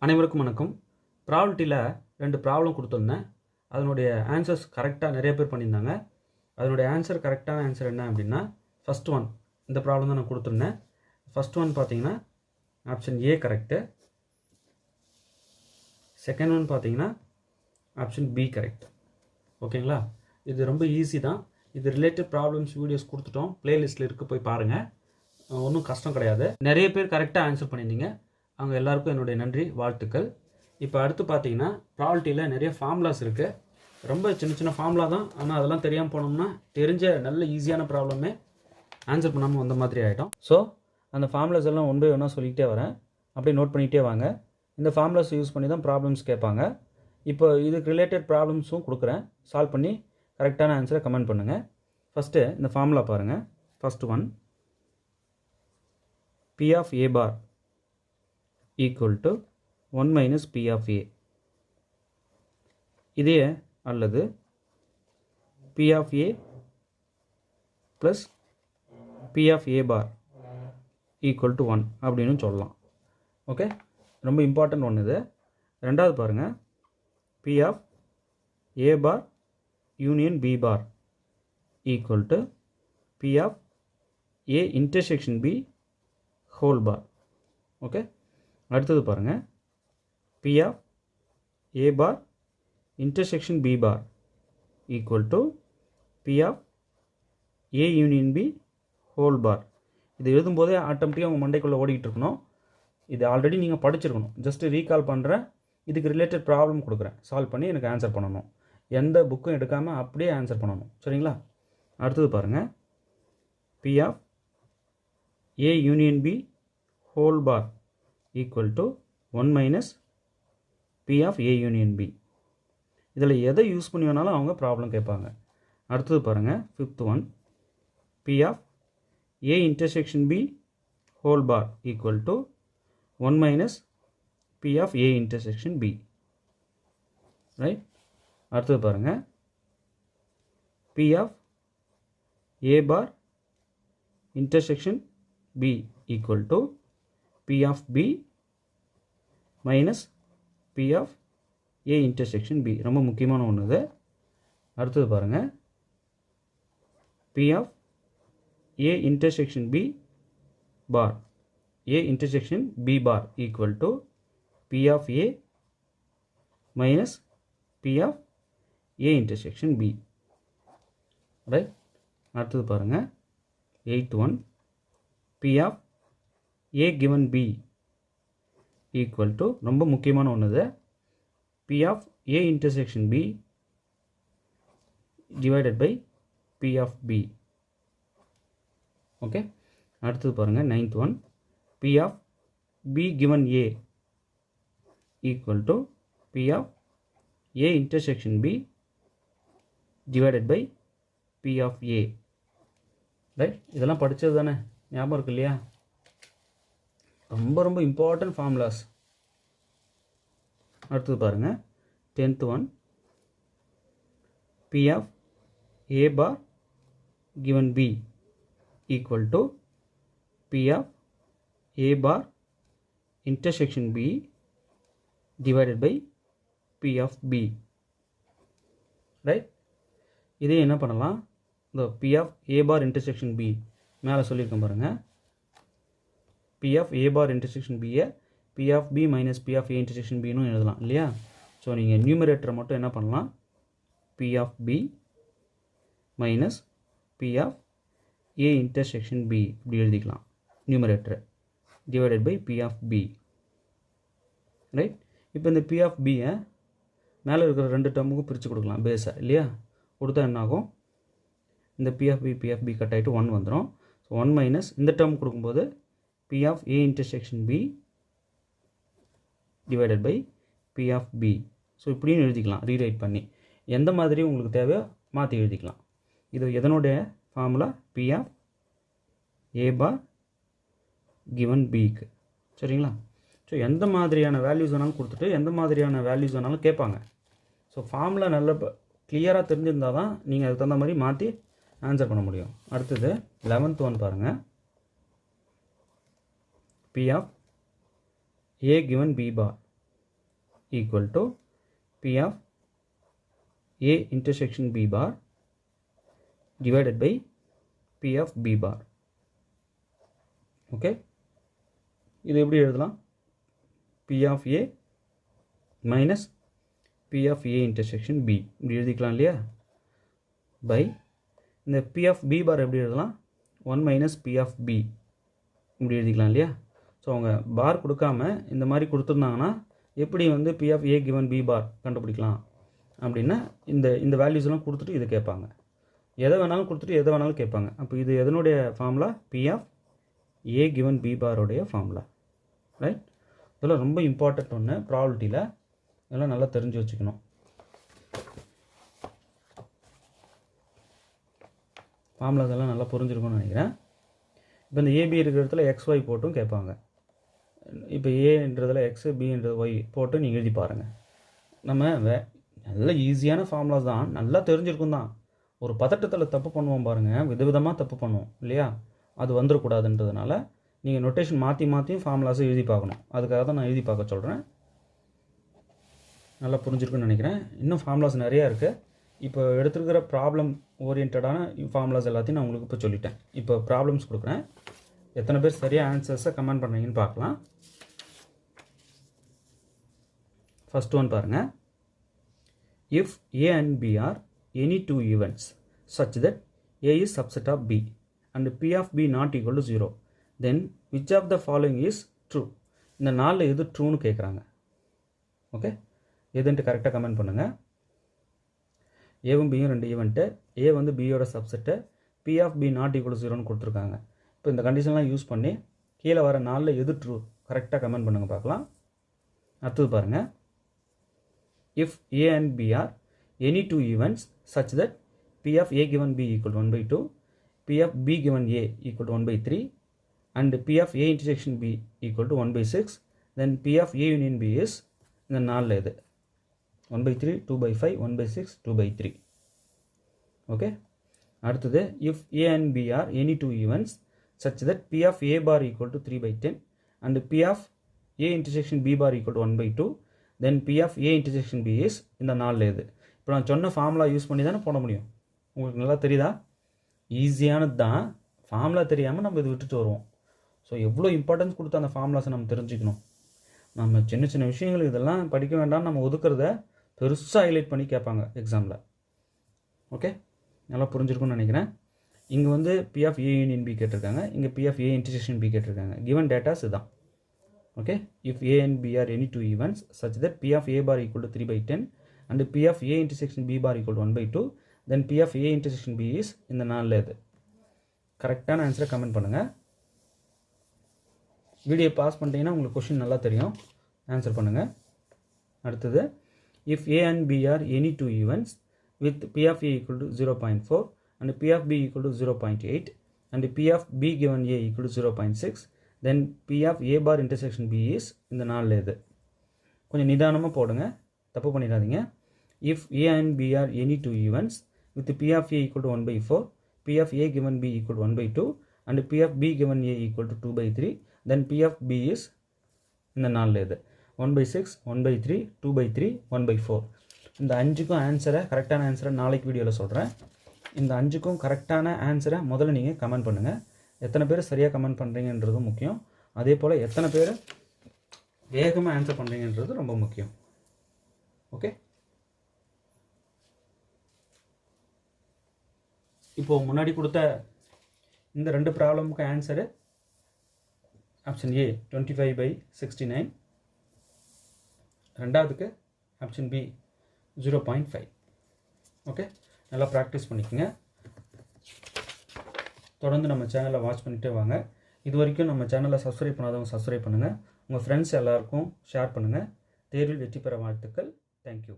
அனைவருக்கும் வணக்கம். ப்ராபபிலிட்டியில் 2 ப்ராப்ளம் கொடுத்துருந்தேன். அதனுடைய ஆன்சர்ஸ் கரெக்டாக நிறைய பேர் பண்ணியிருந்தாங்க. அதனுடைய கரெக்டான ஆன்சர் என்ன அப்படின்னா, ஃபஸ்ட் ஒன் இந்த ப்ராப்ளம் தான் நான் கொடுத்துருந்தேன். ஃபஸ்ட் ஒன் பார்த்தீங்கன்னா option A correct. Second one பார்த்தீங்கன்னா ஆப்ஷன் பி கரெக்ட். ஓகேங்களா? இது ரொம்ப ஈஸி தான். இது ரிலேட்டட் ப்ராப்ளம்ஸ் வீடியோஸ் கொடுத்துட்டோம், பிளேலிஸ்ட்டில் இருக்குது, போய் பாருங்கள். ஒன்றும் கஷ்டம் கிடையாது. நிறைய பேர் கரெக்டாக ஆன்சர் பண்ணியிருந்தீங்க. அவங்க எல்லாருக்கும் என்னுடைய நன்றி, வாழ்த்துக்கள். இப்போ அடுத்து பார்த்தீங்கன்னா ப்ராபபிலிட்டியில் நிறைய ஃபார்முலாஸ் இருக்குது. ரொம்ப சின்ன சின்ன ஃபார்முலா தான், ஆனால் அதெல்லாம் தெரியாமல் போனோம்னா தெரிஞ்ச நல்ல ஈஸியான ப்ராப்ளமே ஆன்சர் பண்ணாமல் வந்த மாதிரி ஆகிட்டோம். ஸோ அந்த ஃபார்முலாஸ் எல்லாம் ஒன் பை ஒன்னாக சொல்லிக்கிட்டே வரேன், அப்படியே நோட் பண்ணிகிட்டே வாங்க. இந்த ஃபார்முலாஸ் யூஸ் பண்ணி தான் ப்ராப்ளம்ஸ் கேட்பாங்க. இப்போ இதுக்கு ரிலேட்டட் ப்ராப்ளம்ஸும் கொடுக்குறேன், சால்வ் பண்ணி கரெக்டான ஆன்சரை கமெண்ட் பண்ணுங்கள். ஃபஸ்ட்டு இந்த ஃபார்முலா பாருங்கள். First one, P of A bar equal to 1 minus P of A. இதே அல்லது P of A plus P of A bar equal to 1 அப்படின்னு சொல்லலாம். ஓகே, ரொம்ப இம்பார்ட்டன்ட் ஒன்று இது. ரெண்டாவது பாருங்கள், P of A bar union B bar equal to P of A intersection B whole bar. Okay, அடுத்தது பாருங்கள், P of A bar intersection B bar equal to P of A union B whole bar. இது எழுதும்போதே ஆட்டோமேட்டிக்காக உங்கள் மண்டைக்குள்ளே ஓடிக்கிட்டு இருக்கணும். இது already நீங்கள் படிச்சிருக்கணும். ஜஸ்ட்டு ரீகால் பண்ணுறேன். இதுக்கு ரிலேட்டட் ப்ராப்ளம் கொடுக்குறேன், சால்வ் பண்ணி எனக்கு ஆன்சர் பண்ணணும். எந்த புக்கும் எடுக்காமல் அப்படியே ஆன்சர் பண்ணணும். சரிங்களா? அடுத்தது பாருங்கள், P of A union B whole bar equal to 1 minus P of A union B. இதில் எதை யூஸ் பண்ணி வேணாலும் அவங்க ப்ராப்ளம் கேட்பாங்க. அடுத்தது பாருங்கள், fifth one, P of A intersection B whole bar equal to 1 minus P of A intersection B. Right? அடுத்தது பாருங்கள், P of A bar intersection B equal to P of B minus P of A intersection B. ரொம்ப முக்கியமான ஒன்று இது. அடுத்தது பாருங்கள், P of A intersection B bar A intersection B bar equal to P of A minus P of A intersection B. Right? அடுத்தது பாருங்கள், eight one, P of A given B equal to, ரொம்ப முக்கியமான ஒன்று இது, P of A intersection B divided by P of B. Okay, அடுத்தது பாருங்கள், ninth one, P of B given A equal to P of A intersection B divided by P of A. Right? இதெல்லாம் படித்தது தானே, ஞாபகம் இருக்கு இல்லையா? ரொம்ப ரொம்ப இம்பார்ட்டன்ட் ஃபார்முலாஸ். அடுத்தது பாருங்கள், tenth one, P of A bar given B equal to P of A bar intersection B divided by P of B. Right? இதே என்ன பண்ணலாம், இந்த P of A bar intersection B மேலே சொல்லியிருக்கேன் பாருங்கள். P of A bar intersection B P of B minus P of A intersection B ன்னு எழுதலாம் இல்லையா? ஸோ நீங்கள் நியூமரேட்டரை மட்டும் என்ன பண்ணலாம், P of B minus P of A intersection B இப்படி எழுதிக்கலாம் நியூமரேட்டரை, divided by P of B. Right? இப்போ இந்த P of B மேலே இருக்கிற ரெண்டு டேர்முக்கும் பிரித்து கொடுக்கலாம் பேஸை இல்லையா? கொடுத்தா என்னாகும், இந்த P of B கட் ஆகிட்டு 1 வந்துடும். ஸோ 1 மைனஸ் இந்த டேர்ம் கொடுக்கும்போது P of A intersection B divided by P of B. So இப்படியும் எழுதிக்கலாம் ரீரைட் பண்ணி, எந்த மாதிரி உங்களுக்கு தேவையோ மாற்றி எழுதிக்கலாம். இது எதனுடைய formula, P of A bar given Bக்கு. சரிங்களா? ஸோ எந்த மாதிரியான வேல்யூஸ் வேணாலும் கொடுத்துட்டு எந்த மாதிரியான வேல்யூஸ் வேணாலும் கேட்பாங்க. ஸோ ஃபார்முலா நல்ல கிளியராக தெரிஞ்சிருந்தால் தான் நீங்கள் அதுக்கு தகுந்த மாதிரி மாற்றி ஆன்சர் பண்ண முடியும். அடுத்தது 11th ஒன் பாருங்கள், P of A given B bar equal to P of A intersection B bar divided by P of B bar. Okay, இது எப்படி எழுதலாம்? P of A minus P of A intersection B இப்படி எழுதிக்கலாம் இல்லையா? by இந்த P of B bar எப்படி எழுதலாம்? 1 minus P of B இப்படி எழுதிக்கலாம் இல்லையா? ஸோ அவங்க பார் கொடுக்காம இந்த மாதிரி கொடுத்துருந்தாங்கன்னா எப்படி வந்து P of A given B bar கண்டுபிடிக்கலாம் அப்படின்னா இந்த வேல்யூஸ்லாம் கொடுத்துட்டு இதை கேட்பாங்க. எதை வேணாலும் கொடுத்துட்டு எதை வேணாலும் கேட்பாங்க. அப்போ இது எதனுடைய formula? P of A given B பாரோடைய ஃபார்முலா. ரைட், இதெல்லாம் ரொம்ப இம்பார்ட்டண்ட் ஒன்று ப்ராபபிலிட்டியில், இதெல்லாம் நல்லா தெரிஞ்சு வச்சுக்கணும். ஃபார்முலா இதெல்லாம் நல்லா புரிஞ்சிருக்கும்னு நினைக்கிறேன். இப்போ இந்த ஏபி இருக்கிற இடத்துல XY போட்டும் கேட்பாங்க. இப்போ ஏன்றதில் எக்ஸு, பின்றது ஒய் போட்டு நீங்கள் எழுதி பாருங்கள். நம்ம நல்ல ஈஸியான ஃபார்முலாஸ் தான், நல்லா தெரிஞ்சிருக்கும் தான். ஒரு பதட்டத்தில் தப்பு பண்ணுவோம் பாருங்கள், விதவிதமாக தப்பு பண்ணுவோம் இல்லையா? அது வந்துடக்கூடாதுன்றதுனால நீங்கள் நொட்டேஷன் மாற்றியும் ஃபார்முலாஸை எழுதி பார்க்கணும். அதுக்காக தான் நான் எழுதி பார்க்க சொல்கிறேன். நல்லா புரிஞ்சிருக்குன்னு நினைக்கிறேன். இன்னும் ஃபார்முலாஸ் நிறையா இருக்குது. இப்போ எடுத்துருக்கிற ப்ராப்ளம் ஓரியன்டான ஃபார்முலாஸ் எல்லாத்தையும் நான் உங்களுக்கு இப்போ சொல்லிட்டேன். இப்போ ப்ராப்ளம்ஸ் கொடுக்குறேன். எத்தனை பேர் சரியாக ஆன்சர்ஸை கமெண்ட் பண்ணுறீங்கன்னு பார்க்கலாம். ஃபர்ஸ்ட் ஒன் பாருங்கள். If A and B are any two events such that A is subset of B and P of B not equal to 0, then which of the following is true? இந்த நாளில் எது ட்ரூன்னு கேட்குறாங்க. Okay, எதுன்ட்டு கரெக்டாக comment பண்ணுங்கள். ஏவும் பியும் ரெண்டு event, ஏ வந்து பியோட subset, P of B not equal to 0ன்னு கொடுத்துருக்காங்க. இப்போ இந்த கண்டிஷன்லாம் யூஸ் பண்ணி கீழே வர நாளில் எது ட்ரூ கரெக்டாக கமெண்ட் பண்ணுங்கள் பார்க்கலாம். அடுத்தது பாருங்கள். If A and B are any two events such that P of A given B equal to 1/2, P of B given A equal to 1/3 and P of A intersection B equal to 1/6, then P of A union B is இந்த நாளில் எது? 1/3, 2/5, 1/6, 2/3. Okay, அடுத்தது if A and B are any two events such that P of A bar equal to 3/10 and P of A intersection B bar equal to 1/2, then P of A intersection B is இந்த நாளில் எது? இப்போ நான் சொன்ன formula use பண்ணி தானே போட முடியும். உங்களுக்கு நல்லா தெரியுதா? ஈஸியானது தான். ஃபார்முலா தெரியாமல் நம்ம இது விட்டுட்டு வருவோம். ஸோ எவ்வளோ இம்பார்ட்டன்ஸ் கொடுத்து அந்த ஃபார்முலாஸை நம்ம தெரிஞ்சுக்கணும். நம்ம சின்ன சின்ன விஷயங்கள் இதெல்லாம் படிக்க வேண்டாம், நம்ம ஒதுக்கிறத பெருசாக ஹைலைட் பண்ணி கேட்பாங்க எக்ஸாமில். ஓகே, நல்லா புரிஞ்சிருக்கும்னு நினைக்கிறேன். இங்கே வந்து P of A union B கேட்டிருக்காங்க, இங்கே P of A intersection B கேட்டிருக்காங்க. கிவன் டேட்டாஸ் இதுதான். Okay, if A and B are any two events such that P of A bar equal to 3/10 and P of A intersection B bar equal to 1/2, then P of A intersection B is இந்த நாளில் எது? கரெக்டான ஆன்சரை comment பண்ணுங்கள். Video pass பண்ணிட்டீங்கன்னா உங்களுக்கு question நல்லா தெரியும். ஆன்சர் பண்ணுங்கள். அடுத்தது, if A and B are any two events with P of A equal to 0.4 and P of B equal to 0.8 and P of B given A equal to 0.6, then P of A bar intersection B is இந்த நாளில் எது? கொஞ்சம் நிதானமாக போடுங்க, தப்பு பண்ணிடாதீங்க. If A and B are any two events with P of A equal to 1/4, P of A given B equal to 1/2 and P of B given A equal to 2/3, then P of B is இந்த நாளில் எது? 1/6, 1/3, 2/3, 1/4. இந்த அஞ்சுக்கும் ஆன்சரை, கரெக்டான ஆன்சரை நாளைக்கு வீடியோவில் சொல்கிறேன். இந்த அஞ்சுக்கும் கரெக்டான ஆன்சரை முதல்ல நீங்கள் கமெண்ட் பண்ணுங்கள். எத்தனை பேர் சரியாக கமெண்ட் பண்ணுறீங்கன்றதும் முக்கியம். அதே போல் எத்தனை பேர் வேகமாக ஆன்சர் பண்ணுறீங்கன்றது ரொம்ப முக்கியம். ஓகே, இப்போது முன்னாடி கொடுத்த இந்த ரெண்டு ப்ராப்ளமுக்கு ஆன்சரு ஆப்ஷன் ஏ 25/69, ரெண்டாவதுக்கு ஆப்ஷன் பி 0.5. ஓகே, நல்லா ப்ராக்டிஸ் பண்ணிக்கோங்க. தொடர்ந்து நம்ம சேனலை வாட்ச் பண்ணிகிட்டே வாங்க. இது வரைக்கும் நம்ம சேனலை சப்ஸ்கிரைப் பண்ணாதவங்க சப்ஸ்கிரைப் பண்ணுங்கள். உங்கள் ஃப்ரெண்ட்ஸ் எல்லாருக்கும் ஷேர் பண்ணுங்கள். தேர்வில் வெற்றி பெற வாழ்த்துக்கள். தேங்க்யூ.